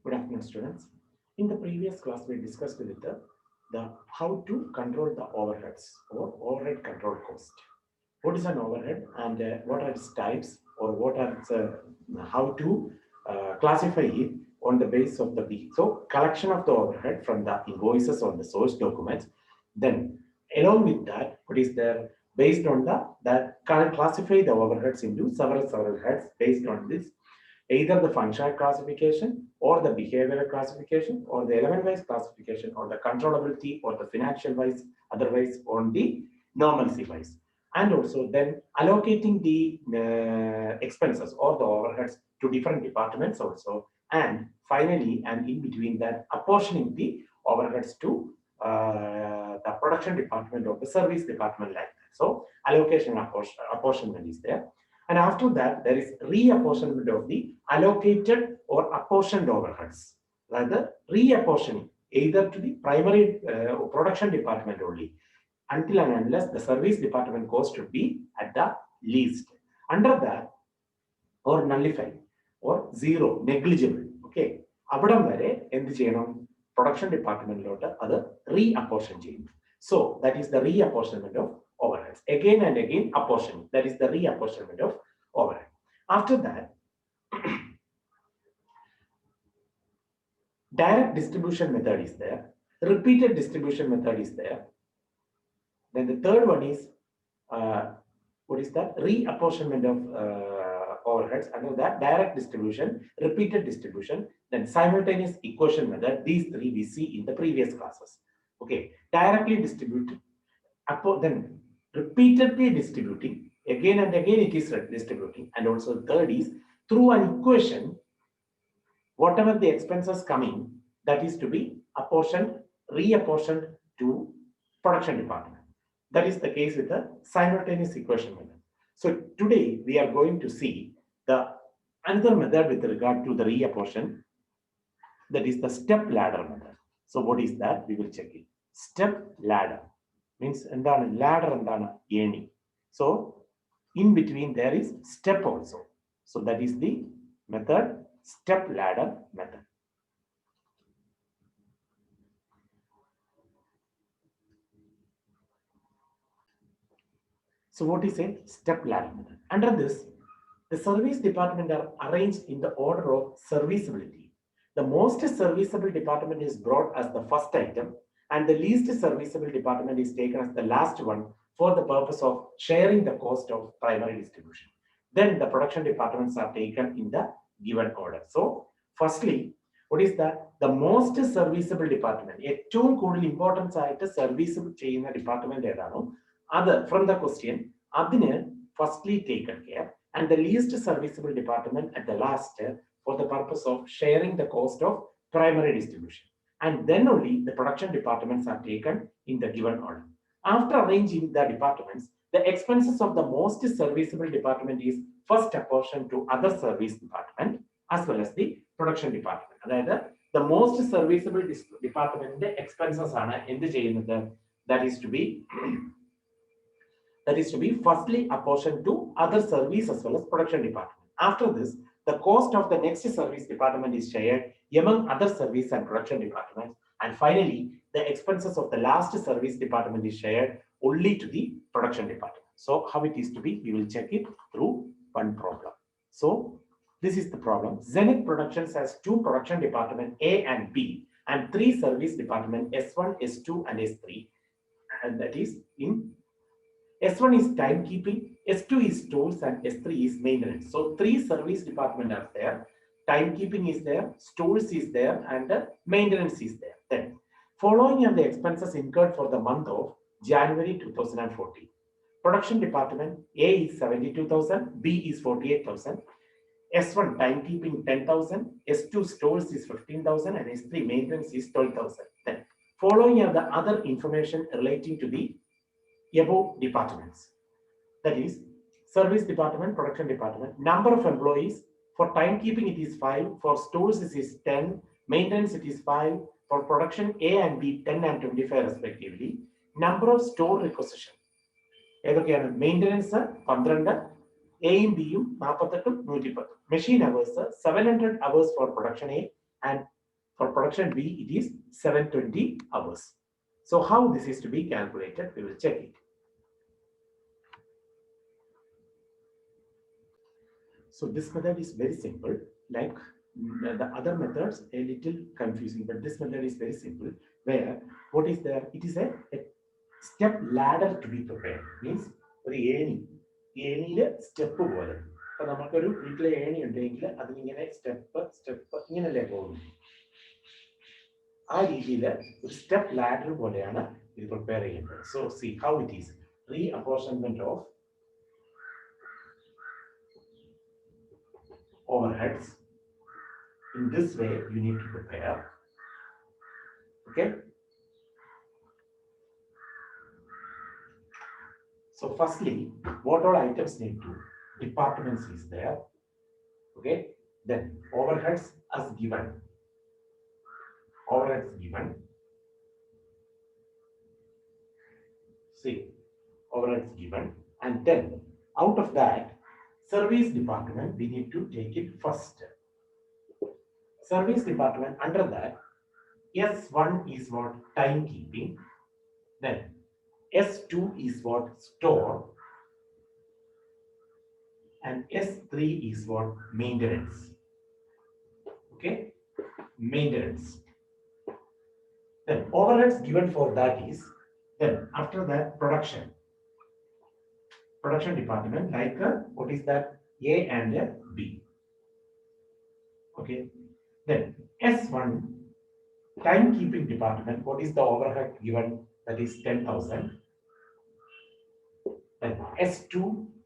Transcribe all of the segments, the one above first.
Good afternoon, students. In the previous class, we discussed with the how to control the overheads or overhead control cost. What is an overhead and what are its types, or what are its, how to classify it on the basis of the B. So collection of the overhead from the invoices or the source documents. Then along with that, what is there based on that can classify the overheads into several heads based on this, either the functional classification or the behavioral classification or the element wise classification or the controllability or the financial wise, otherwise on the normalcy wise, and also then allocating the expenses or the overheads to different departments also, and finally and in between that apportioning the overheads to the production department or the service department, like that. So allocation apportionment is there. And after that, there is reapportionment of the allocated or apportioned overheads. Rather, reapportioning either to the primary production department only, until and unless the service department cost should be at the least. Under that, or nullify, or zero, negligible. Okay. അവിടം വരെ എന്ത് ചെയ്യണം? Production department അത് reapportion ചെയ്യും. So that is the reapportionment of overheads. Again and again apportioning. That is the reapportionment of overhead. After that, direct distribution method is there. Repeated distribution method is there. Then the third one is what is that? Reapportionment of overheads. Under that, direct distribution, repeated distribution, then simultaneous equation method. These three we see in the previous classes. Okay, directly distributed, then repeatedly distributing, again and again it is distributing, and also third is through an equation, whatever the expenses coming, that is to be apportioned, reapportioned to production department. That is the case with the simultaneous equation method. So today we are going to see the another method with regard to the reapportion, that is the step ladder method. So what is that? We will check it. Step ladder means endana ladder endana eni. So in between there is step also. So that is the method, step ladder method. So what is a step ladder method? Under this, the service department are arranged in the order of serviceability. The most serviceable department is brought as the first item, and the least serviceable department is taken as the last one for the purpose of sharing the cost of primary distribution. Then the production departments are taken in the given order. So firstly, what is that? The most serviceable department, ഏറ്റവും കൂടുതൽ importance ആയിട്ട് service ചെയ്യുന്ന department ഏതാണോ അത് from the question, അതിന് firstly taken care, and the least serviceable department at the last for the purpose of sharing the cost of primary distribution. And then only the production departments are taken in the given order. After arranging the departments, the expenses of the most serviceable department is first apportioned to other service department as well as the production department. അതായത് the most serviceable department expenses ആണ് എന്ത് ചെയ്യുന്നത്? That is to be firstly apportioned to other service as well as production department. After this, the cost of the next service department is shared among other service and production departments. And finally, the expenses of the last service department is shared only to the production department. So how it is to be, we will check it through one problem. So this is the problem. Zenith Productions has two production department A and B and three service department S1, S2 and S3. And that is in S1 is timekeeping, S2 is stores, and S3 is maintenance. So three service department are there. Timekeeping is there, stores is there, and maintenance is there. Then following are the expenses incurred for the month of January 2014. Production department A is 72,000, B is 48,000, S1 timekeeping 10,000, S2 stores is 15,000, and S3 maintenance is 12,000. Then following are the other information relating to the above departments. That is service department, production department, number of employees. For timekeeping it is 5, for stores it is 10, maintenance it is 5, for production A and B 10 and 25 respectively. Number of store requisition, ഏതൊക്കെയാണ്? Maintenance 12, എയും ബിയും 48, 110. Machine hours 700 hours for production A and For production B, it is 720 hours. So how this is to be calculated, we will check it. So this method is very simple, like the other methods a little confusing, but this method is very simple, where what is there? It is a step ladder to be prepared. Means ഒരു ഏണിയില് step പോലെ. അപ്പൊ നമുക്കൊരു വീട്ടിലെ ഏണി ഉണ്ടെങ്കിൽ അതിനിങ്ങനെ step ഇങ്ങനല്ലേ പോകുന്നു. ആ രീതിയിൽ ഒരു സ്റ്റെപ്പ് ലാഡർ പോലെയാണ് ഇത് പ്രിപ്പയർ ചെയ്യുന്നത്. So see how it is reapportionment of overheads. In this way, you need to prepare. Okay. So, firstly, what all items need to? Departments is there. Okay. Then overheads as given. Overheads given. See, overheads given, and then out of that, service department, we need to take it first. Service department, under that, S1 is what? Timekeeping. Then S2 is what? Store. And S3 is what? Maintenance. Okay? Maintenance. Then overheads given for that is, then after that, production. Production department, like what is that? A and B. Okay. Then S1, timekeeping department, what is the overhead given? That is 10,000. Then S2,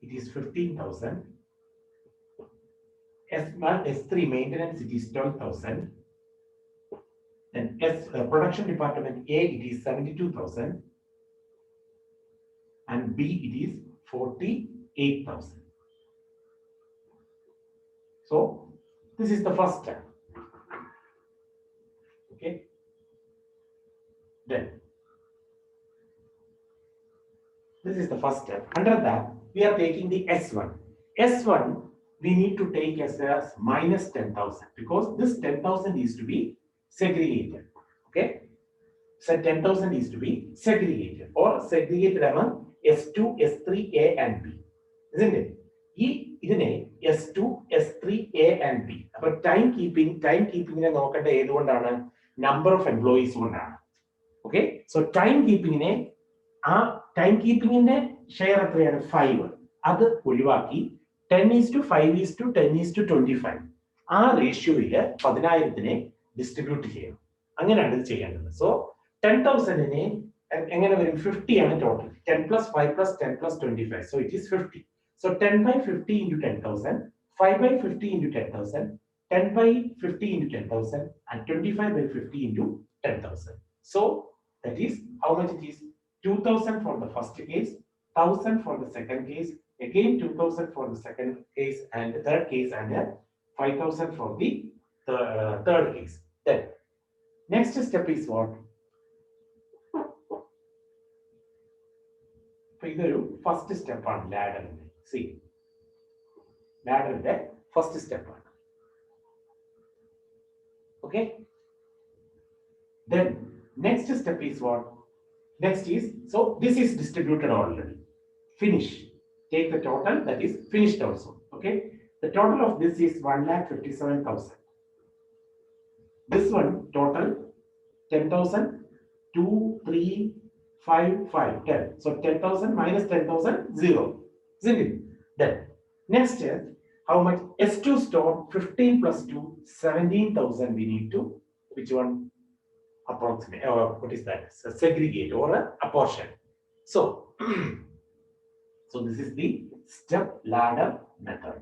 it is 15,000. S1, S3 maintenance, it is 12,000. Then production department A, it is 72,000. And B, it is 48,000. So this is the first step. Okay. Then this is the first step. Under that, we are taking the S1. S1 we need to take as minus 10,000 because this 10,000 is to be segregated. Okay. So 10,000 is to be segregated or segregated among S2, S3, A and B. Isn't it? ഇതിനെ S2, S3, A and B. അപ്പോൾ ടൈംകീപ്പിങ്ങിനെ നോക്കേണ്ട ഏതുകൊണ്ടാണ്? Number of employees കൊണ്ടാണ്. Okay. So ടൈംകീപ്പിങ്ങിനെ ആ ടൈംകീപ്പിങ്ങിന്റെ share എത്രയാണ്? 5. അത് ഒഴിവാക്കി 10:5:10:25 ആ റേഷ്യോയില് 10,000നെ distribute ചെയ്യണം. അങ്ങനെയാണ് ഇത് ചെയ്യേണ്ടത്. സോ 10,000നെ എങ്ങനെ വരും? 50 ആണ് total. 10 plus 5 plus 10 plus 25. So it is 50. So 10 by 50 into 10,000, 5 by 50 into 10,000, 10 by 50 into 10,000, and 25 by 50 into 10,000. So that is how much it is? 2,000 for the first case, 1,000 for the second case, again 2,000 for the second case and the third case, and 5,000 for the third case. Then next step is what? ഇതൊരു first സ്റ്റെപ്പാണ് ലാഡറിന്റെ. See ലാഡറിന്റെ first സ്റ്റെപ്പാണ്. Okay. Then next step is what? Next is, so this is distributed already. Finish. Take the total that is finished also. Okay. The total of this is 1,57,000. This one total 10,000, 2, 3, 5, 5, 10. So 10,000 minus 10,000, 0. Isn't it? Then next how much? S2 store 15 plus 2, 17,000 we need to, which one? Approximate, or what is that? So segregate or apportion. So this is the step ladder method.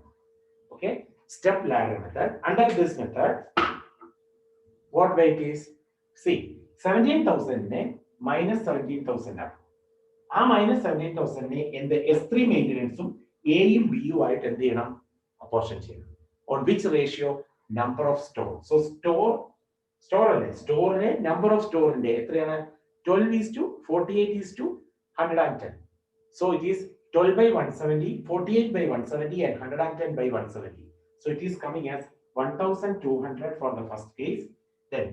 Okay. Step ladder method. Under this method, what way it is? See, 17,000 minus 17,000 ആണ്. ആ minus 17,000 എന്ത് S3 മെയിൻ്റെനൻസും എയും ബിയും ആയിട്ട് എന്ത് ചെയ്യണം? Apportion ചെയ്യണം. On which ratio? Number of store. So store അല്ലേ? സ്റ്റോറിനെ നമ്പർ ഓഫ് സ്റ്റോറിന്റെ എത്രയാണ്? 12:48:110. So it is 12 by 170, 48 by 170 and 110 by 170. So it is coming as 1,200 for the first case. Then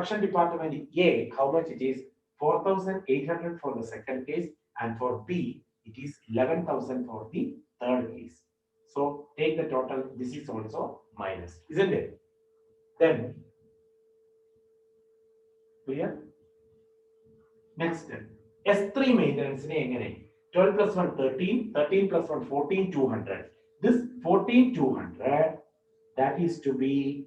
production department A, how much it is? 4,800 for the second case, and for B, it is 11,000 for the third case. So take the total. This is also minus, isn't it? Then, clear? Next, S3 maintenance 12 plus 1, 13, 13 plus 1, 14, 200. This 14, 200, that is to be,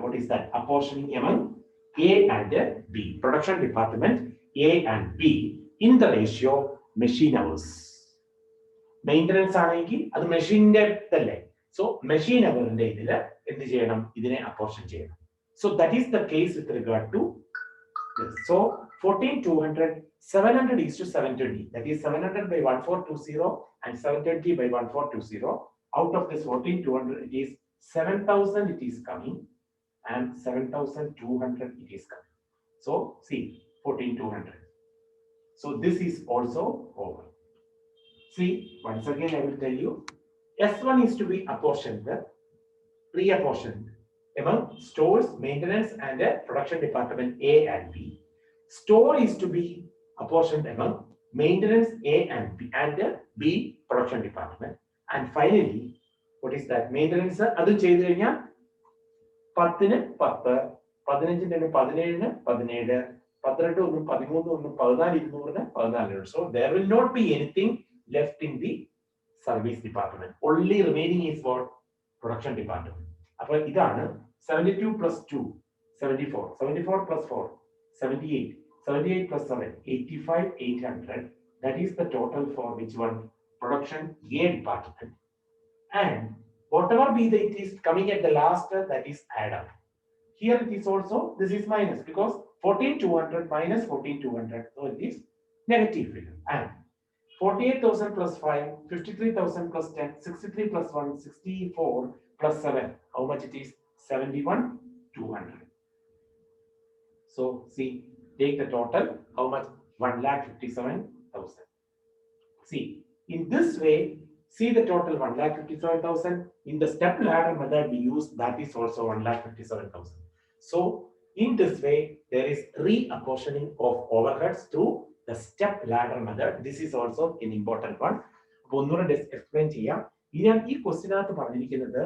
what is that? Apportioning among A and B. Production department A and B in the ratio machine hours. Maintenance ആണെങ്കിൽ അത് മെഷീന്റെ ഇതല്ലേ. So machine hourന്റെ ഇതില് എന്ത് ചെയ്യണം? ഇതിനെ apportion ചെയ്യണം. So that is the case with regard to this. So 14, 200, 700 is to 720. That is 700 by 1420 and 720 by 1420. Out of this 14, 200, it is 7,000 it is coming, and 7,200 it is coming. So see, 14, 200. So this is also over. See, once again I will tell you, S1 is to be apportioned, re-apportioned among stores, maintenance, and production department A and B. Store is to be apportioned among maintenance A and B and B production department. And finally, what is that? Maintenance, adu cheyidu kaniya 10 ന് 10, 15 ന് 17, 17, 12 ഒന്നും 13 ഒന്നും 14 200 14. So there will not be anything left in the service department. Only remaining is for production department. അപ്പോൾ ഇതാണ് 72 plus 2, 74, 74 plus 4, 78, 78 plus 7, 85, 800. That is the total for which one? Production A department. And whatever be the it is coming at the last, that is add up. Here it is also, this is minus because 14,200 minus 14,200. So it is negative figure. And 48,000 plus 5, 53,000 plus 10, 63 plus 1, 64 plus 7. How much it is? 71,200. So see, take the total. How much? 1,57,000. See, in this way, see the total 1,57,000. In the step ladder method we use, that is also 1,57,000. So in this way, there is reapportioning of overheads through the step ladder method. This is also an important one. അപ്പോൾ ഒന്നുകൂടെ explain ചെയ്യാം. ഇതിനാൽ ഈ ക്വസ്റ്റിനകത്ത് പറഞ്ഞിരിക്കുന്നത്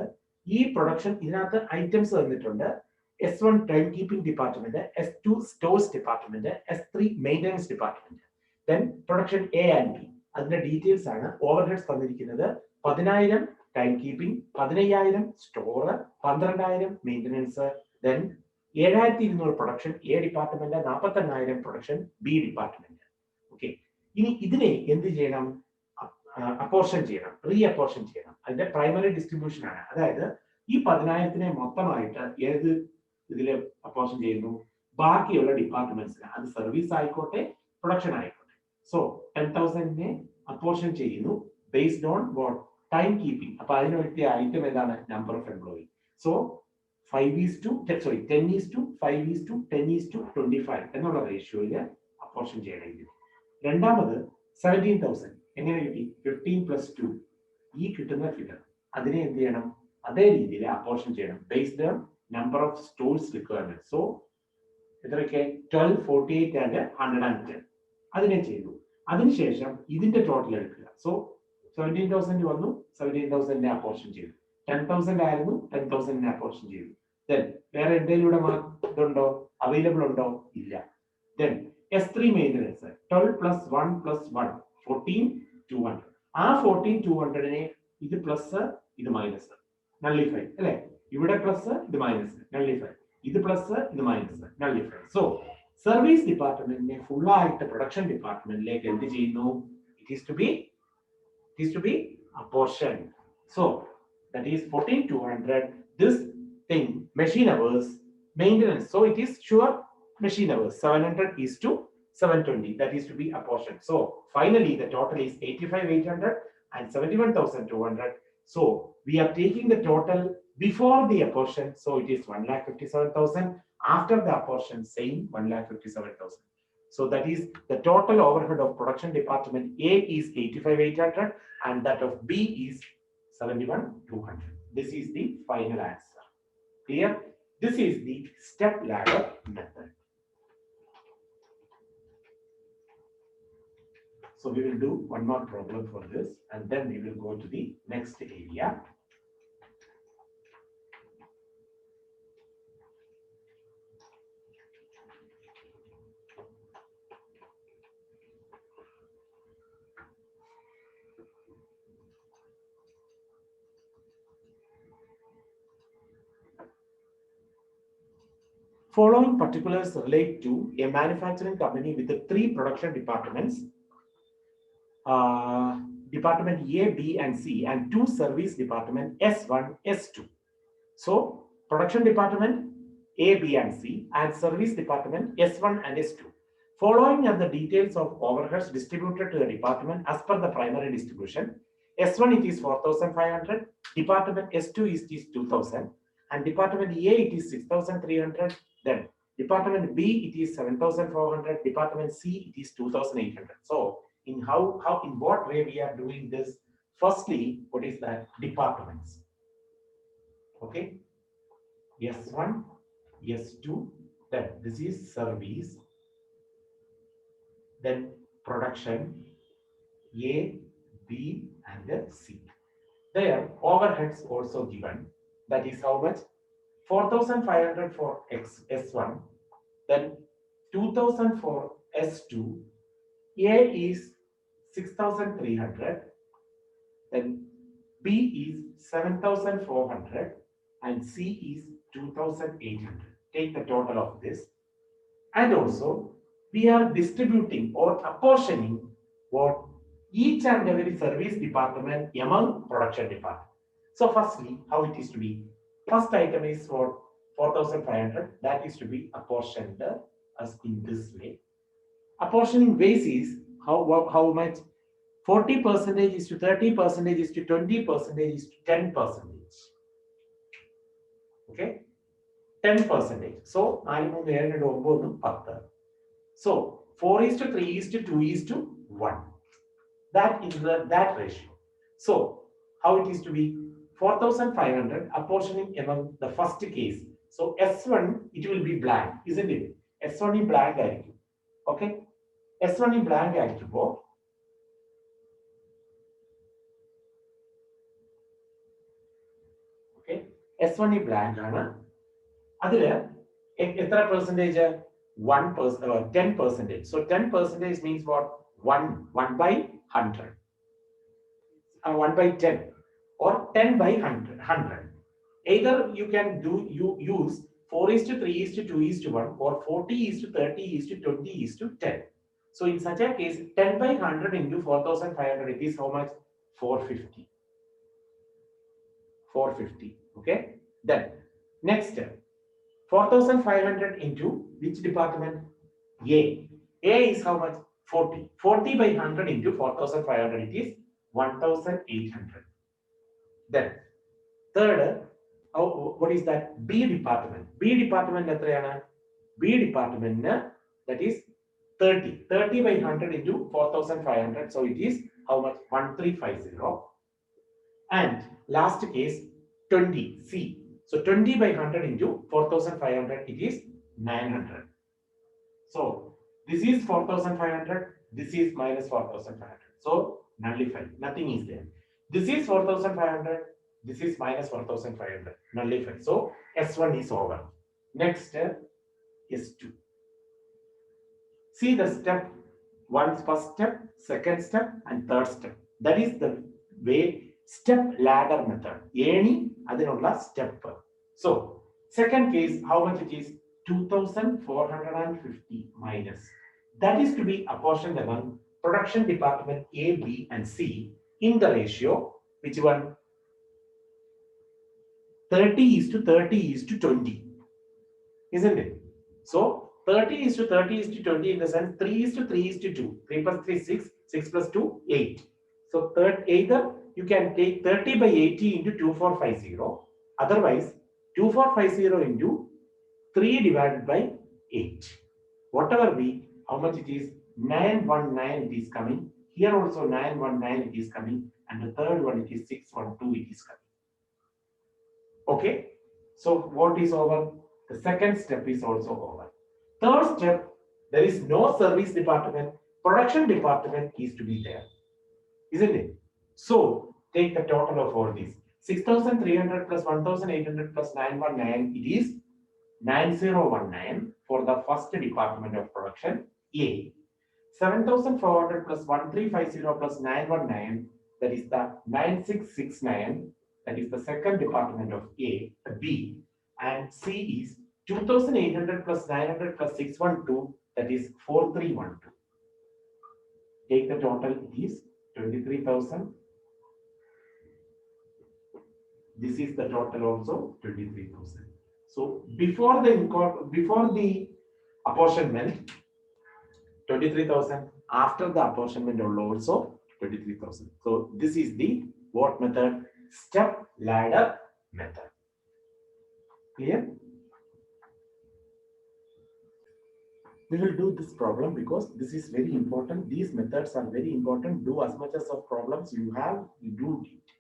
ഈ production ഇതിനകത്ത് items തന്നിട്ടുണ്ട്. S1 time keeping department, S2 stores department, S3 maintenance department. Then production A and B. അതിന്റെ ഡീറ്റെയിൽസ് ആണ്. ഓവർഹെഡ്സ് തന്നിരിക്കുന്നത് 10,000 time keeping, 15,000 store, 12,000 maintenance, then 7,200 production A department, 41,000 production B department. Okay, ഇനി ഇതിനെ എന്ത് ചെയ്യണം? Apportion ചെയ്യണം, റീഅപ്പോർഷൻ ചെയ്യണം. അതിന്റെ പ്രൈമറി ഡിസ്ട്രിബ്യൂഷൻ ആണ്. അതായത് ഈ 10,000 മൊത്തമായിട്ട് ഏത് ഇതിൽ അപ്പോർഷൻ ചെയ്യുന്നു? ബാക്കിയുള്ള ഡിപ്പാർട്ട്മെന്റ്സിന്. അത് സർവീസ് ആയിക്കോട്ടെ, പ്രൊഡക്ഷൻ ആയിക്കോട്ടെ. സോ 10,000 അപ്പോർഷൻ ചെയ്യുന്നു based on what? Time keeping. അപ്പൊ അതിന് പറ്റിയ ഐറ്റം ഏതാണ്? Number of employee. സോ 5:10:5:10:25 എന്നുള്ള റേഷ്യോയിൽ അപ്പോർഷൻ ചെയ്യണമെങ്കിൽ. രണ്ടാമത് 17,000 എങ്ങനെ കിട്ടി? 15 plus 2. ഈ കിട്ടുന്ന ഫിഗർ അതിനെ എന്ത് ചെയ്യണം? അതേ രീതിയിൽ അപ്പോർഷൻ ചെയ്യണം based on number of stores requirement. So എത്രയൊക്കെ? 12, 48 ആൻഡ് 110. അതിനെ ചെയ്തു. അതിനുശേഷം ഇതിന്റെ ടോട്ടൽ എടുക്കുക. സോ 17,000 വന്നു, 17,000 അപ്പോർഷൻ ചെയ്തു. 10,000 ആയിരുന്നു, 10,000 അപ്പോർഷൻ ചെയ്തു. ദെൻ വേറെ എന്തെങ്കിലും ഇതുണ്ടോ? അവൈലബിൾ ഉണ്ടോ? ഇല്ല. Then S3 maintenance 12 plus 1 plus 1, 14,200. ആ 14,200 ഇത് പ്ലസ് ഇത് മൈനസ്, നള്ളിഫൈ അല്ലെ? ഇവിടെ പ്ലസ് ഇത് മൈനസ്, നള്ളിഫൈ. ഇത് പ്ലസ് ഇത് മൈനസ്, നള്ളിഫൈ. സോ സർവീസ് ഡിപ്പാർട്ട്മെന്റിനെ ഫുൾ ആയിട്ട് പ്രൊഡക്ഷൻ ഡിപ്പാർട്ട്മെന്റിലേക്ക് എന്ത് ചെയ്യുന്നു? It is to be apportion. So that is 14,200. This thing machine hours maintenance. So it is sure machine hours. 700 is to 720. That is to be apportioned. So finally the total is 85,800 and 71,200. So we are taking the total before the apportion. So it is 1,57,000. After the apportion, same 1,57,000. So that is the total overhead of production department A is 85,800 and that of B is 71,200. This is the final answer. Clear? This is the step ladder method. So we will do one more problem for this, and then we will go to the next area. Following particulars relate to a manufacturing company with the three production departments, department A, B, and C, and two service department S1, S2. So, production department A, B, and C, and service department S1 and S2. Following are the details of overheads distributed to the department as per the primary distribution. S1 it is 4,500, department S2 is 2,000, and department A it is 6,300. Then department B it is 7,400, department C it is 2,800. So in in what way we are doing this? Firstly, what is that? Departments. Okay, S1, S2, then this is service, then production A, B, and C. Their overheads also given. That is how much? 4,500 for S1, then 2,000 for S2, A is 6,300, then B is 7,400, and C is 2,800. Take the total of this. And also, we are distributing or apportioning what each and every service department among production department. So firstly, how it is to be? First item is for 4,500. That is to be apportioned as in this way. Apportioning ways is how much? 40% is to 30% is to 20% is to 10%. Okay, 10%. So 4, so 4 is to 3 is to 2 is to 1. That is that ratio. So how it is to be? 4,500 apportioning among the first case. So S1 it will be blank, isn't it? S1 is blank. Okay, S1 is blank. Okay, S1 is blank. Adile, extra percentage 10%. So 10% means what? 1 by 100. 1 by 10 or 10 by 100. Either you can use 4 is to 3 is to 2 is to 1 or 40 is to 30 is to 20 is to 10. So in such a case, 10 by 100 into 4,500, it is how much? 450. 450. Okay. Then next step, 4,500 into which department? A. A is how much? 40. 40 by 100 into 4,500, it is 1,800. Then third, what is that? B department. B department B department that is 30. 30 by 100 into 4,500. So it is how much? 1,350. And last case 20. C. So 20 by 100 into 4,500, it is 900. So this is 4,500. This is minus 4,500. So nullify. Nothing is there. This is 4,500. This is minus 4,500. Nullify. So S1 is over. Next step is 2. See the step. First step, second step, and third step. That is the way step ladder method. Any other step. So second case, how much it is? 2,450 minus. That is to be apportioned among production department A, B, and C in the ratio. Which one? 30 is to 30 is to 20. Isn't it? So 30 is to 30 is to 20 in the sense 3 is to 3 is to 2. 3 plus 3 6. 6 plus 2 8. So either you can take 30 by 80 into 2450. Otherwise 2450 into 3 divided by 8. Whatever be, how much it is? 919 it is coming. Here also 919 it is coming. And the third one it is 612 it is coming. Okay. So what is over? The second step is also over. Third step, there is no service department. Production department is to be there, isn't it? So take the total of all these. 6,300 plus 1,800 plus 919, it is 9019 for the first department of production A. 7,400 plus 1350 plus 919, that is the 9669, that is the second department of A, B, and C is 2,800 plus 900 plus 612, that is 4312. Take the total, it is 23,000. This is the total also 23,000. So before the apportionment 23,000, after the apportionment also 23,000. So this is the what method? Step ladder method. Clear? We will do this problem because this is very important. These methods are very important. Do as much as of problems you have, you do it.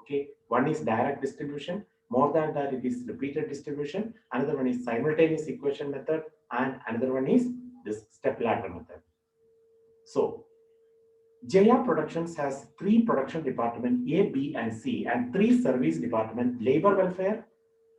Okay. One is direct distribution. More than that, it is repeated distribution. Another one is simultaneous equation method, and another one is this step ladder method. So Jaya Productions has 3 production department A, B, and C, and 3 service department: labor welfare,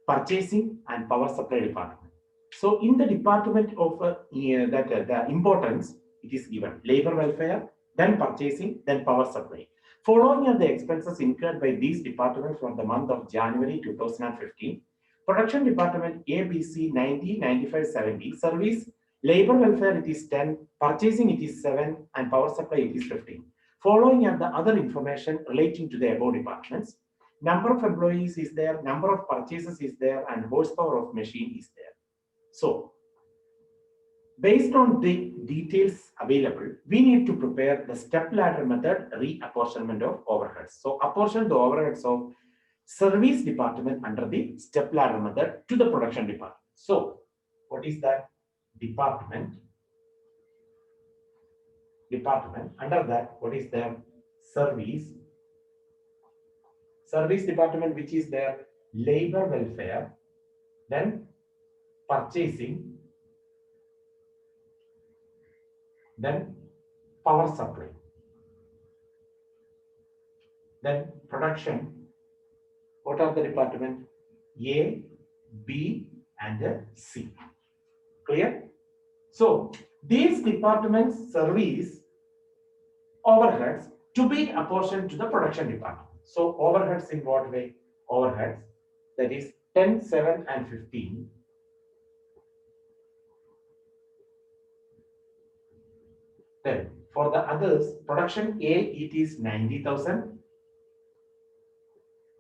purchasing, and power supply department. So in the department of the importance, it is given labor welfare, then purchasing, then power supply. Following are the expenses incurred by these departments for the month of January 2015. Production department A, B, C 90, 95, 70. Service labor welfare, it is 10. Purchasing, it is 7. And power supply, it is 15. Following are the other information relating to the above departments. Number of employees is there, number of purchases is there, and horsepower of machine is there. So based on the details available, we need to prepare the step ladder method reapportionment of overheads. So apportion the overheads of service department under the step ladder method to the production department. So what is that? Department. Under that, what is there? Service department, which is there labor welfare, then purchasing, then power supply, then production. What are the department? A, B, and C. Clear? So these departments service overheads to be apportioned to the production department. So overheads in what way? Overheads, that is 10, 7, and 15. Then for the others, production A, it is 90,000.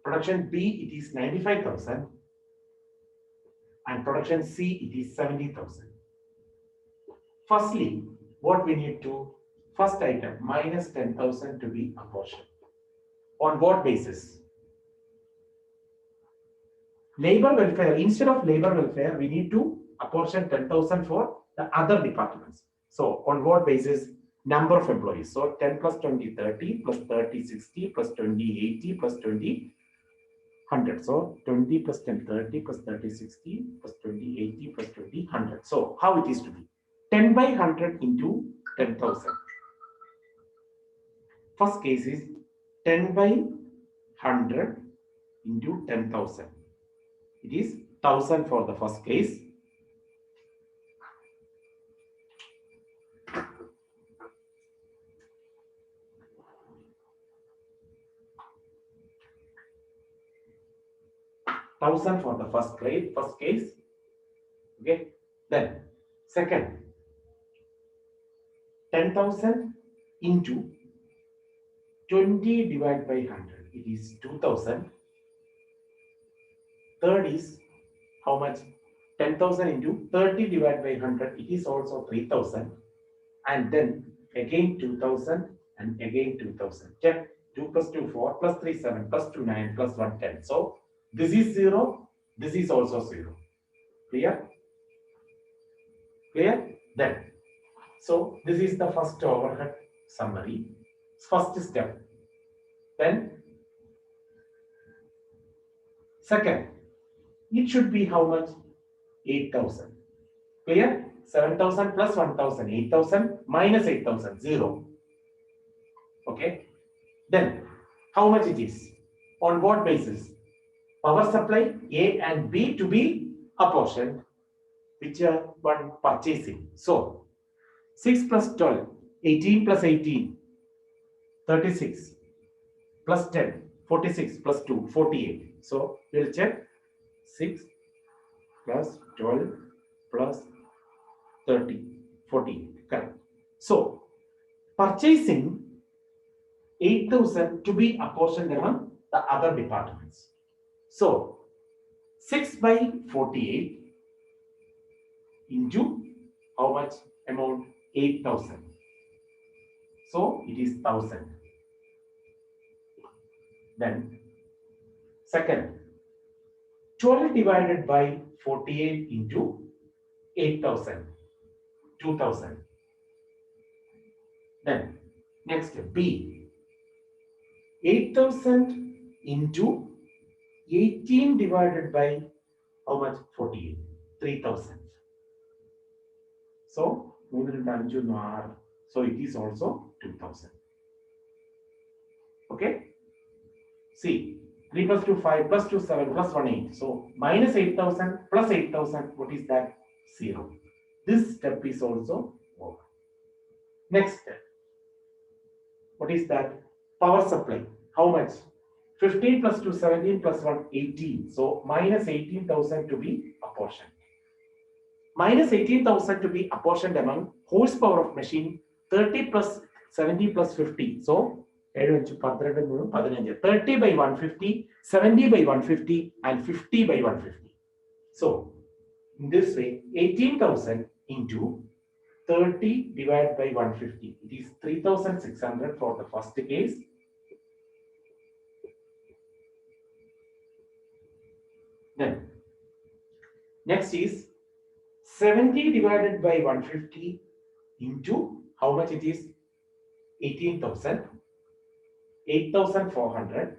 Production B, it is 95,000. And production C, it is 70,000. Firstly, what we need to, first item, minus 10,000 to be apportioned. On what basis? Labor welfare, instead of labor welfare, we need to apportion 10,000 for the other departments. So on what basis? Number of employees. So 10 plus 20, 30, plus 30, 60, plus 20, 80, plus 20, 100. So 20 plus 10, 30, plus 30, 60, plus 20, 80, plus 20, 100. So how it is to be? 10 by 100 into 10,000. First case is 10 by 100 into 10,000. It is 1,000 for the first case. $1,000 for the first case. Okay. Then second, 10,000 into 20 divided by 100. It is 2,000. Third is how much? 10,000 into 30 divided by 100. It is also 3,000. And then again 2,000 and again 2,000. Check. 2 plus 2, 4, plus 3, 7, plus 2, 9, plus 1, 10. So this is 0. This is also 0. Clear? Clear? Then, so this is the first overhead summary. First step. Then, second, it should be how much? 8,000. Clear? 7,000 plus 1,000, 8,000 minus 8,000, 0. Okay. Then, how much it is? On what basis? Power supply A and B to be apportioned. Which one purchasing? So, 6 plus 12, 18 plus 18, 36 plus 10, 46 plus 2, 48. So, we will check 6 plus 12 plus 30, 48. Correct. So, purchasing 8,000 to be apportioned among the other departments. So, 6 by 48 into how much amount? 8,000. So, it is 1,000. Then, second, 12 divided by 48 into 8,000, 2,000. Then, next, B, 8,000 into 18 divided by how much? 48, 3,000. So, so it is also 2,000. Okay? See, 3 plus 2, 5 plus 2, 7 plus 1, 8. So, minus 8,000 plus 8,000, what is that? 0. This step is also over. Next step. What is that? Power supply. How much? 15 plus 2, 17 plus 1, 18. So, minus 18,000 to be apportioned. Minus 18,000 to be apportioned among horsepower of machine 30 plus 70 plus 50. So, 30 by 150, 70 by 150 and 50 by 150. So, in this way, 18,000 into 30 divided by 150. It is 3,600 for the first case. Then, next is 70 divided by 150 into how much it is? 18,000. 8,400.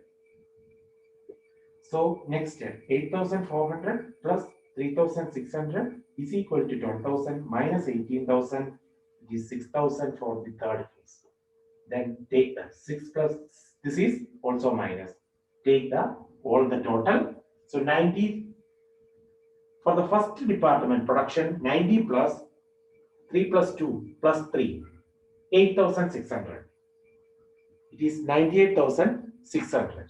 So next step, 8,400 plus 3,600 is equal to 12,000 minus 18,000, it is 6,000 for the third case. Then take the 6 plus, this is also minus. Take the all the total. So 90 for the first department production, 90 plus 3 plus 2 plus 3, 8,600. It is 98,600.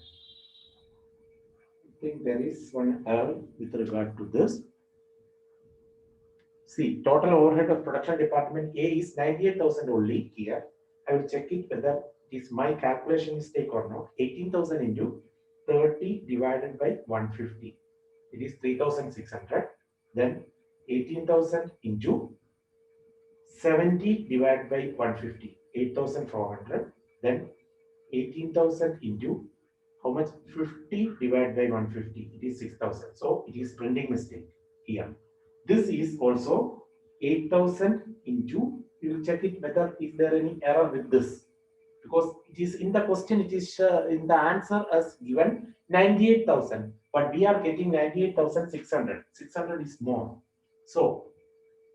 I think there is one error with regard to this. See, total overhead of production department A is 98,000 only here. I will check it whether it is my calculation mistake or not. 18,000 into 30 divided by 150. It is 3,600. Then 18,000 into 70 divided by 150. 8,400. Then 18,000 into how much? 50 divided by 150. It is 6,000. So it is printing mistake here. This is also 8,000 into, you will check it whether is there any error with this. Because it is in the question, it is in the answer as given 98,000. But we are getting 98,600. 600 is more. So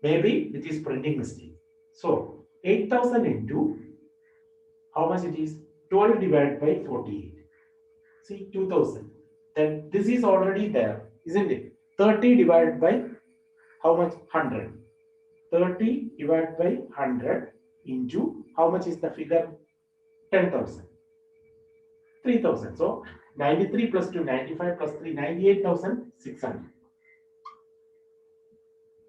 maybe it is printing mistake. So 8,000 into how much it is? 12 divided by 48. See, 2,000. Then this is already there, isn't it? 30 divided by how much? 100. 30 divided by 100 into how much is the figure? 10,000. 3,000. So 93 plus 2, 95 plus 3, 98,600.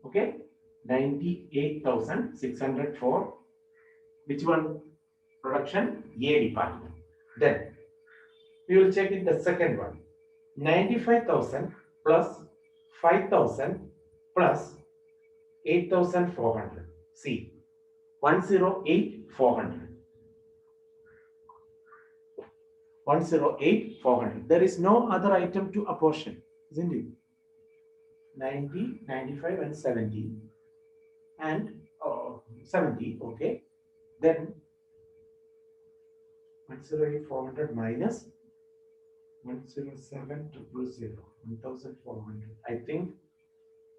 Okay? 98,600 for which one? Production A department. Then we will check in the second one. 95,000 plus 5,000 plus 8,400. See, 108,400. 108,400. There is no other item to apportion, isn't it? 90, 95 and 70 and 70, okay. Then 108,400 minus 107,000, 1,400. I think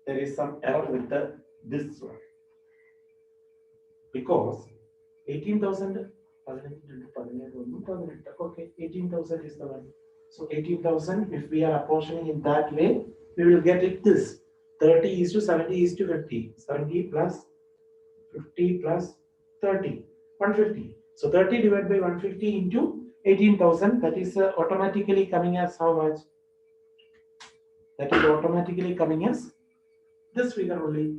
there is some error with this one. Because 18,000, okay, 18,000 is the one. So 18,000, if we are apportioning in that way, we will get it this 30 is to 70 is to 50. 70 plus 50 plus 30, 150. So 30 divided by 150 into 18,000, that is automatically coming as how much? That is automatically coming as this figure only.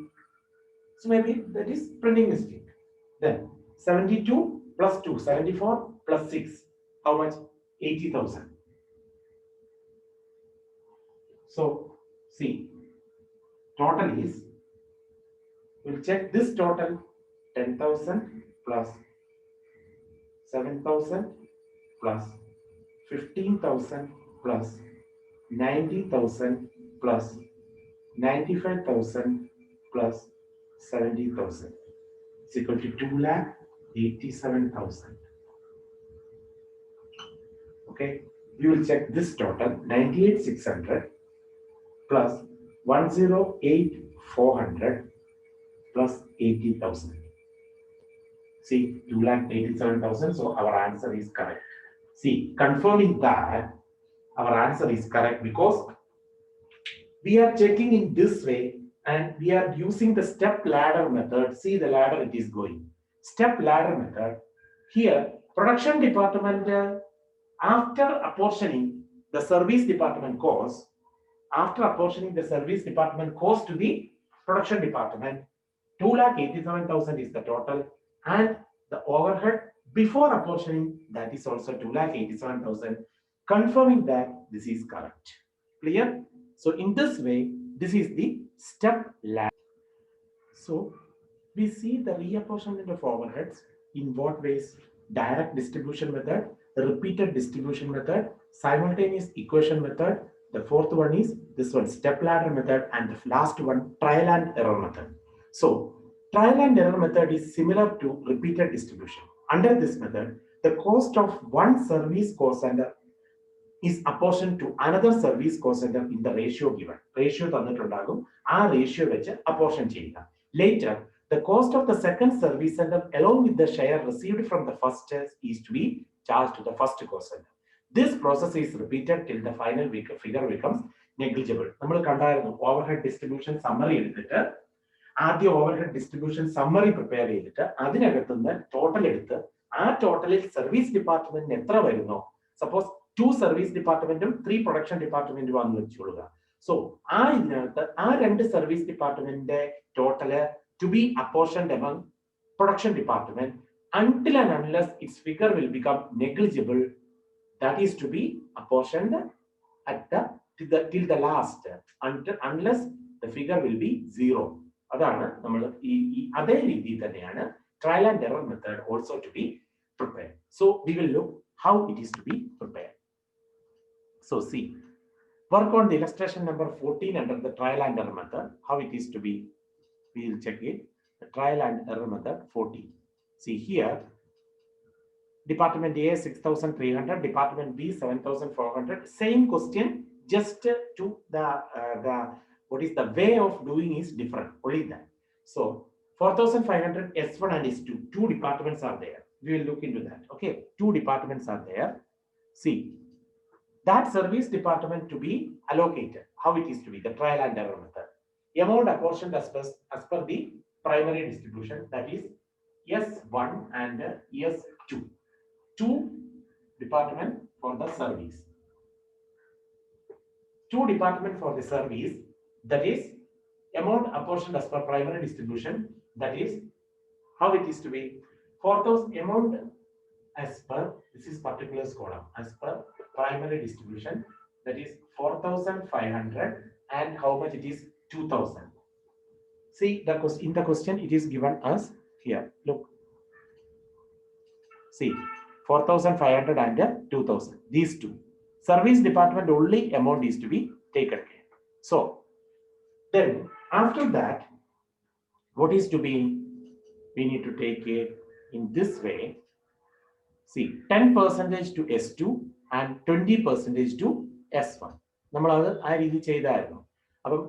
So maybe that is printing mistake. Then 72 plus 2, 74 plus 6. How much? 80,000. So see, total is, we'll check this total, 10,000 plus 7,000 plus 15,000 plus 90,000 plus 95,000 plus 70,000. It's equal to 2,87,000. Okay, we will check this total, 98,600 plus 108,400 plus 80,000. See, 2,87,000. So our answer is correct. See, confirming that our answer is correct because we are checking in this way and we are using the step ladder method. See the ladder it is going. Step ladder method. Here, production department, after apportioning the service department cost, after apportioning the service department cost to the production department, 2,87,000 is the total, and the overhead before apportioning, that is also 2,87,000, confirming that this is correct. Clear? So in this way, this is the step ladder. So we see the reapportionment of overheads in what ways? Direct distribution method, repeated distribution method, simultaneous equation method. The fourth one is this one, step ladder method, and the last one, trial and error method. So trial and error method is similar to repeated distribution. Under this method, the cost of one service cost center is apportioned to another service cost center in the ratio given. Ratio തന്നിട്ടുണ്ടാകും, ആ ratio വെച്ച് apportion ചെയ്യുക. Later, the cost of the second service center along with the share received from the first is to be charged to the first cost center. This process is repeated till the final figure becomes negligible. നമ്മൾ കണ്ടായിരുന്നു overhead distribution summary എടുത്തിട്ട് ആദ്യം overhead distribution summary prepare ചെയ്തിട്ട് അതിനകത്തുനിന്ന് total എടുത്ത് ആ ടോട്ടലിൽ service ഡിപ്പാർട്ട്മെന്റിന് എത്ര വരുന്നോ, സപ്പോസ് 2 സർവീസ് ഡിപ്പാർട്ട്മെന്റും 3 പ്രൊഡക്ഷൻ ഡിപ്പാർട്ട്മെന്റും ആണെന്ന് വെച്ചോളുക. സോ ആ ഇതിനകത്ത് ആ 2 സർവീസ് ഡിപ്പാർട്ട്മെന്റിന്റെ total to be apportioned among production department until and unless its figure will become negligible, that is to be apportioned at till the last unless the figure will be zero. അതാണ് നമ്മൾ ഈ അതേ രീതിയിൽ തന്നെയാണ് trial and error method also to be prepared. So we will look how it is to be prepared. So see, work on the illustration number 14 under the trial and error method, how it is to be. We will check it. The trial and error method 14. See here, department A 6,300, department B 7,400. Same question, just to the what is the way of doing is different. Only that. So 4,500 S1 and S2. Two departments are there. We will look into that. Okay, two departments are there. See, that service department to be allocated. How it is to be the trial and error method. Amount apportioned as per the primary distribution, that is S1 and S2. Two department for the service. Two department for the service, that is amount apportioned as per primary distribution, that is how it is to be 4,000 amount as per, this is particulars column, as per primary distribution, that is 4,500, and how much it is 2,000. See, in the question it is given as here. Look, see, 4,500 and 2,000. These two service department only amount is to be taken care. So then after that, what is to be? We need to take it in this way. See, 10% to S2 and 20% to S1. നമ്മൾ അത് ആ രീതി ചെയ്തായിരുന്നു. അപ്പം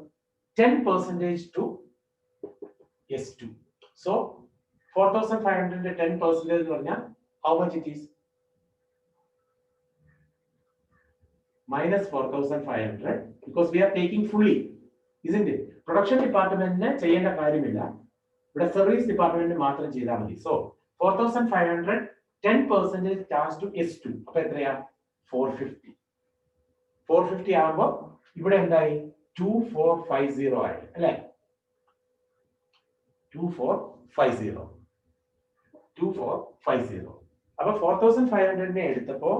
10% to S2. So 4,500 10% how much it is? Minus 4,500 because we are taking fully, isn't it? Production department cheyenda karyamilla. But service department matram cheytha madi. So 4,500 10% charged to S2. Appo ethraya 450. 450 ആകുമ്പോൾ ഇവിടെ എന്തായി 2450 ആയി അല്ലേ 2450 അപ്പൊ 4500 എടുത്തപ്പോ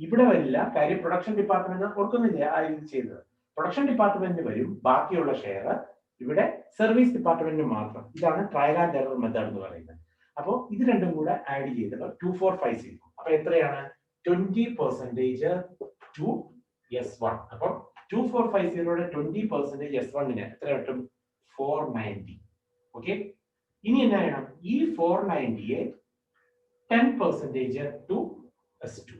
ഇവിടെ വരില്ല കാര്യം പ്രൊഡക്ഷൻ ഡിപ്പാർട്ട്മെന്റ് ഓർക്കുന്നില്ല ആ ഇത് ചെയ്തത് പ്രൊഡക്ഷൻ ഡിപ്പാർട്ട്മെന്റിന് വരും ബാക്കിയുള്ള ഷെയർ ഇവിടെ സർവീസ് ഡിപ്പാർട്ട്മെന്റിന് മാത്രം ഇതാണ് ട്രയൽ ആൻഡ് എറർ മെത്തേഡ് എന്ന് പറയുന്നത് അപ്പോൾ ഇത് രണ്ടും കൂടെ ആഡ് ചെയ്തത് 2450 അപ്പൊ എത്രയാണ് 20% to S1 അപ്പം 2450യുടെ 20% S1ന് എത്ര കിട്ടും 490 ഓക്കെ ഇനി എന്നാ ചെയ്യണം ഈ 490യെ 10% to S2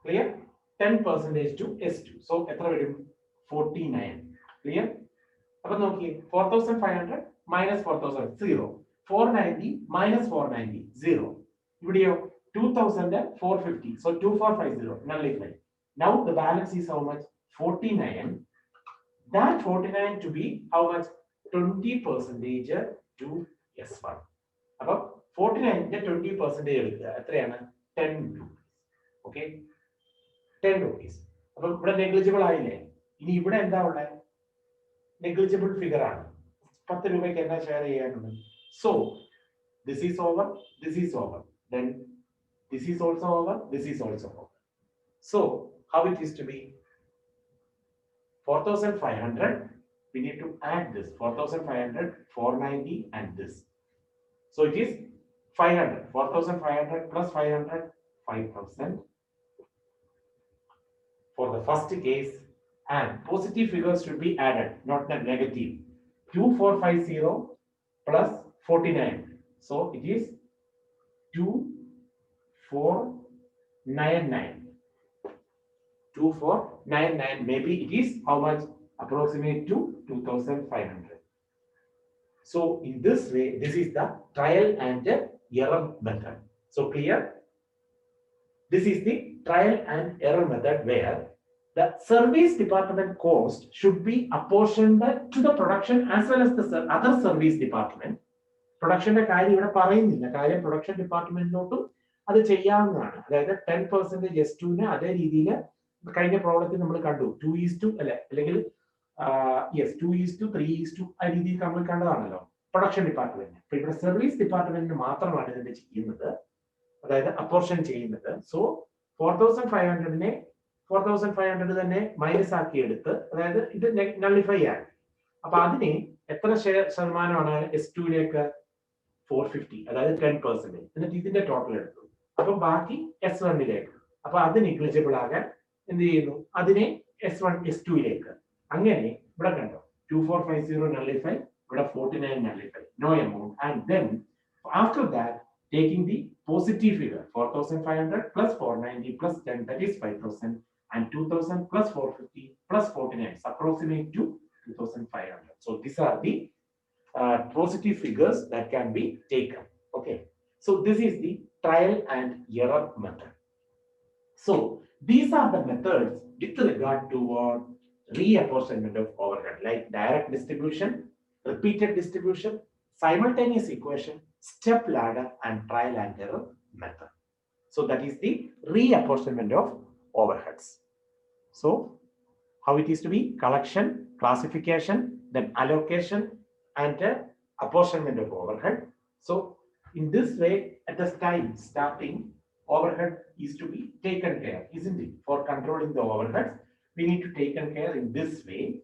clear 10% to S2 so എത്ര വരും 49 clear അപ്പൊ നോക്കിയേ 4500 minus 4000 0 490 minus 490 0 ഇവിടെയോ 2450 so 2450 nullify now the balance is how much 49 that 49 to be how much 20% to S1 അപ്പൊ 49ന്റെ 20% എടുക്കുക എത്രയാണ് 10 rupees ഓക്കെ 10 rupees അപ്പൊ ഇവിടെ നെഗ്ലിജിബിൾ ആയില്ലേ ഇനി ഇവിടെ എന്താ ഉള്ളത് നെഗ്ലിജിബിൾ ഫിഗർ ആണ് 10 രൂപയ്ക്ക് എന്താ ഷെയർ ചെയ്യാനുള്ളത് so this is over then this is also over this is also over so how it is to be 4500 we need to add this 4500 490 and this so it is 500 4500 plus 500 5000 for the first case and positive figures should be added not the negative 2450 plus 49 so it is 2499 maybe it is how much approximate to 2500 so in this way this is the trial and error method so clear this is the trial and error method where the service department cost should be apportioned to the production as well as the other service department production കാര്യം ഇവിടെ പറയുന്നില്ല കാര്യം production ഡിപ്പാർട്ട്മെന്റിലോട്ടും അത് ചെയ്യാവുന്നതാണ് അതായത് 10% S2 ന് അതേ രീതിയിൽ കഴിഞ്ഞ പ്രോബ്ലത്തിൽ നമ്മൾ കണ്ടു 2:2 അല്ലെ അല്ലെങ്കിൽ യെസ് 2:3:2 ആ രീതിയിൽ നമ്മൾ കണ്ടതാണല്ലോ പ്രൊഡക്ഷൻ ഡിപ്പാർട്ട്മെന്റ് അപ്പൊ ഇവിടെ സർവീസ് ഡിപ്പാർട്ട്മെന്റിന് മാത്രമാണ് ഇതിന്റെ ചെയ്യുന്നത് അതായത് അപ്പോർഷൻ ചെയ്യുന്നത് സോ 4500നെ 4500 തന്നെ മൈനസ് ആക്കി എടുത്ത് അതായത് ഇത് നള്ളിഫൈ ആക്കി അപ്പൊ അതിനെ എത്ര ശതമാനമാണ് S2 ലേക്ക് 450 അതായത് 10% എന്നിട്ട് ഇതിന്റെ ടോട്ടൽ എടുത്തു അപ്പൊ ബാക്കി S1 ലേക്ക് അപ്പൊ അത് നെഗ്ലിജിബിൾ ആകാൻ എന്ത് ചെയ്യുന്നു അതിനെ S1 S2 ലേക്ക് അങ്ങനെ ഇവിടെ കണ്ടോ 2450 nullify ഇവിടെ 49 nullify no amount and then after that taking the positive figure 4500 plus 490 plus 10 that is 5000 and 2000 plus 450 plus 49 is approximate to 2500 so these are the positive figures that can be taken okay so this is the trial and error method so these are the methods with regard to reapportionment of overhead like direct distribution repeated distribution simultaneous equation step ladder and trial and error method so that is the reapportionment of overheads so how it is to be collection classification then allocation and apportionment of overhead so in this way at the time starting overhead is to be taken care isn't it for controlling the overheads we need to take care in this way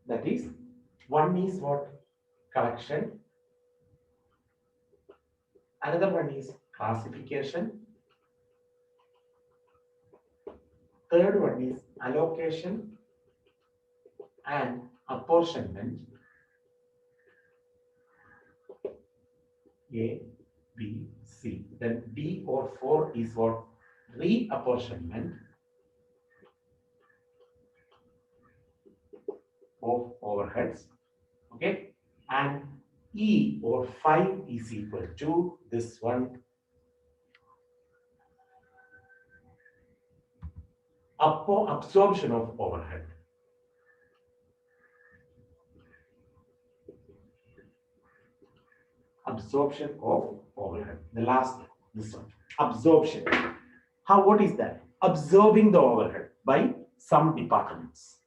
that is one is what collection another one is classification third one is allocation and apportionment A B, C. Then D or 4 is what? Reapportionment of overheads. Okay. And E or 5 is equal to this one, absorption of overhead. Absorption of overhead. The last, this one. Absorption. What is that? Absorbing the overhead by some departments.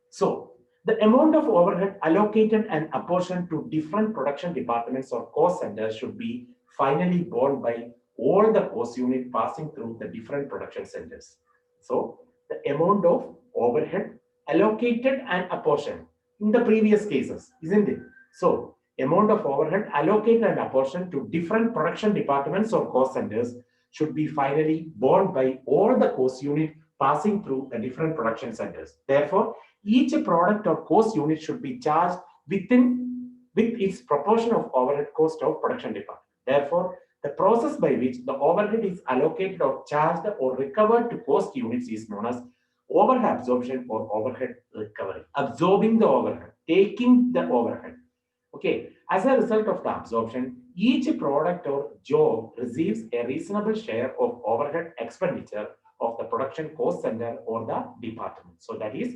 So, the amount of overhead allocated and apportioned to different production departments or cost centers should be finally borne by all the cost unit passing through the different production centers. So, the amount of overhead allocated and apportioned in the previous cases, isn't it? So, amount of overhead allocated and apportioned to different production departments or cost centers should be finally borne by all the cost unit passing through the different production centers. Therefore, each product or cost unit should be charged with its proportion of overhead cost of production department. Therefore, the process by which the overhead is allocated or charged or recovered to cost units is known as overhead absorption or overhead recovery. Absorbing the overhead, taking the overhead. Okay, as a result of the absorption, each product or job receives a reasonable share of overhead expenditure of the production cost center or the department. So that is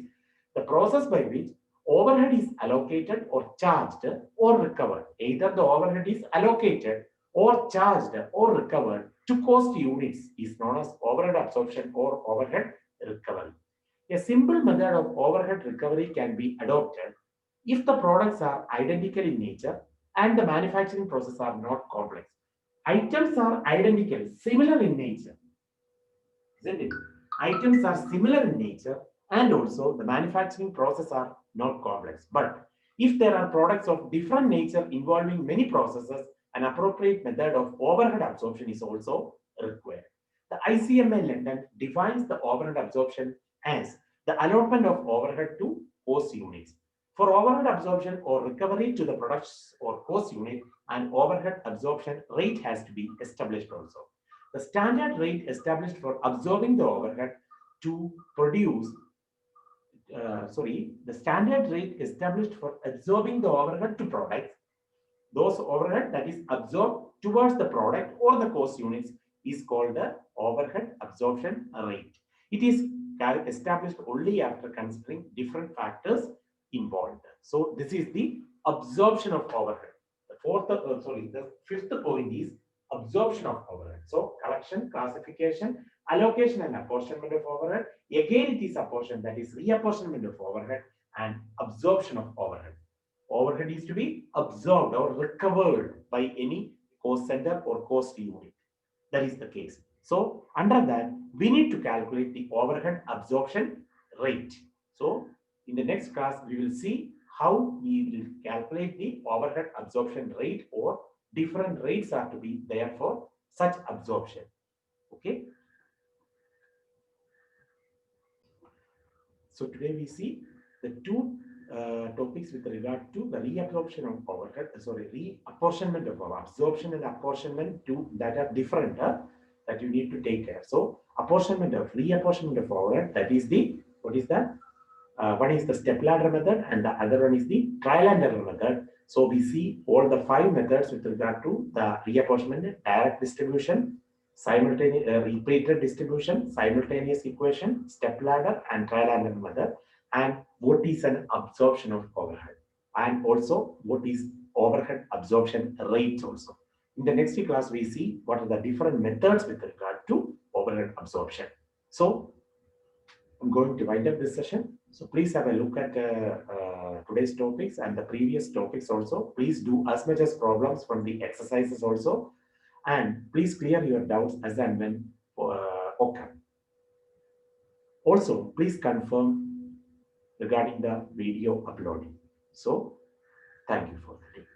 the process by which overhead is allocated or charged or recovered. Either the overhead is allocated or charged or recovered to cost units is known as overhead absorption or overhead recovery. A simple method of overhead recovery can be adopted if the products are identical in nature and the manufacturing process are not complex. Items are identical, similar in nature, isn't it? Items are similar in nature and also the manufacturing process are not complex. But if there are products of different nature involving many processes, an appropriate method of overhead absorption is also required. The ICMA London defines the overhead absorption as the allotment of overhead to cost units. For overhead absorption or recovery to the products or cost unit, an overhead absorption rate has to be established also. The standard rate established for absorbing the overhead to produce, the standard rate established for absorbing the overhead to products, those overhead that is absorbed towards the product or the cost units is called the overhead absorption rate. It is established only after considering different factors involved. So this is the absorption of overhead. The fifth point is absorption of overhead. So collection, classification, allocation and apportionment of overhead. Again, it is apportion, that is reapportionment of overhead and absorption of overhead. Overhead is to be absorbed or recovered by any cost center or cost unit. That is the case. So under that, we need to calculate the overhead absorption rate. So in the next class, we will see how we will calculate the overhead absorption rate, or different rates are to be there for such absorption. Okay. So today we see the two topics with regard to the reabsorption of overhead, reapportionment of absorption and apportionment, two that are different that you need to take care. So reapportionment of overhead, that is the, what is that? One is the step ladder method and the other one is the trial and error method. So we see all the 5 methods with regard to the reapportionment: direct distribution, simultaneous repeated distribution, simultaneous equation, step ladder and trial and error method, and what is an absorption of overhead, and also what is overhead absorption rates also. In the next class, we see what are the different methods with regard to overhead absorption. So I'm going to wind up this session. So please have a look at today's topics and the previous topics also. Please do as much as problems from the exercises also. And please clear your doubts as and when occur. Also, please confirm regarding the video uploading. So, thank you for the day.